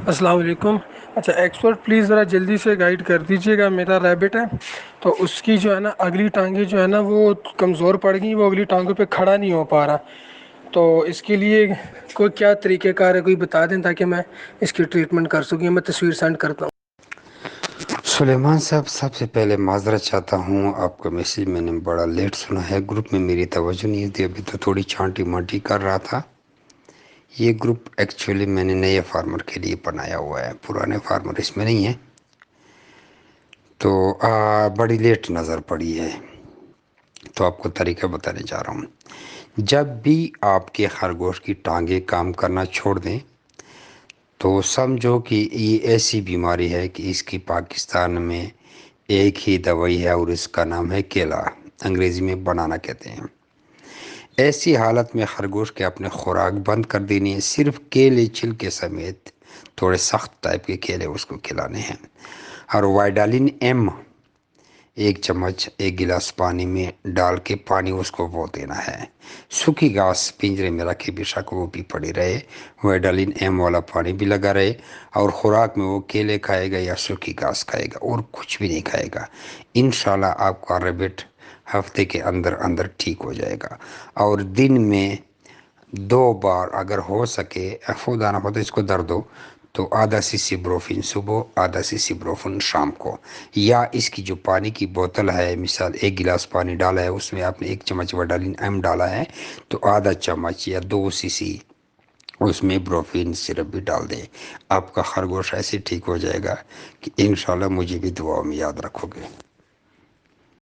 السلام علیکم۔ اچھا ایکسپرٹ پلیز ذرا جلدی سے گائیڈ کر دیجیے گا، میرا ریبٹ ہے تو اس کی جو ہے نا اگلی ٹانگیں جو ہے نا وہ کمزور پڑ گئی، وہ اگلی ٹانگوں پہ کھڑا نہیں ہو پا رہا، تو اس کے لیے کوئی کیا طریقہ کار ہے کوئی بتا دیں تاکہ میں اس کی ٹریٹمنٹ کر سکوں۔ میں تصویر سینڈ کرتا ہوں۔ سلیمان صاحب، سب سے پہلے معذرت چاہتا ہوں، آپ کا میسیج میں نے بڑا لیٹ سنا ہے، گروپ میں میری توجہ نہیں تھی، ابھی تو تھوڑی چھانٹی مانٹی کر رہا تھا۔ یہ گروپ ایکچولی میں نے نئے فارمر کے لیے بنایا ہوا ہے، پرانے فارمر اس میں نہیں ہیں، تو بڑی لیٹ نظر پڑی ہے، تو آپ کو طریقہ بتانے جا رہا ہوں۔ جب بھی آپ کے خرگوش کی ٹانگیں کام کرنا چھوڑ دیں تو سمجھو کہ یہ ایسی بیماری ہے کہ اس کی پاکستان میں ایک ہی دوائی ہے اور اس کا نام ہے کیلا، انگریزی میں بنانا کہتے ہیں۔ ایسی حالت میں خرگوش کے اپنے خوراک بند کر دینی ہے، صرف کیلے چھلکے سمیت تھوڑے سخت ٹائپ کے کیلے اس کو کھلانے ہیں، اور وائڈالین ایم 1 چمچ 1 گلاس پانی میں ڈال کے پانی اس کو وہ دینا ہے۔ سوکھی گھاس پنجرے میں رکھے بے شک وہ بھی پڑی رہے، وائڈالین ایم والا پانی بھی لگا رہے، اور خوراک میں وہ کیلے کھائے گا یا سوکھی گھاس کھائے گا اور کچھ بھی نہیں کھائے گا۔ انشاءاللہ آپ کا ریبٹ ہفتے کے اندر اندر ٹھیک ہو جائے گا، اور دن میں 2 بار اگر ہو سکے، خدا نہ ہو تو اس کو درد ہو تو آدھا سی سی بروفن صبح، آدھا سی سی بروفن شام کو، یا اس کی جو پانی کی بوتل ہے، مثال 1 گلاس پانی ڈالا ہے اس میں آپ نے 1 چمچ وائڈالین ایم ڈالا ہے تو آدھا چمچ یا 2 سی سی اس میں بروفین سرپ بھی ڈال دیں، آپ کا خرگوش ایسے ٹھیک ہو جائے گا کہ انشاءاللہ مجھے بھی دعاؤں میں یاد رکھو گے۔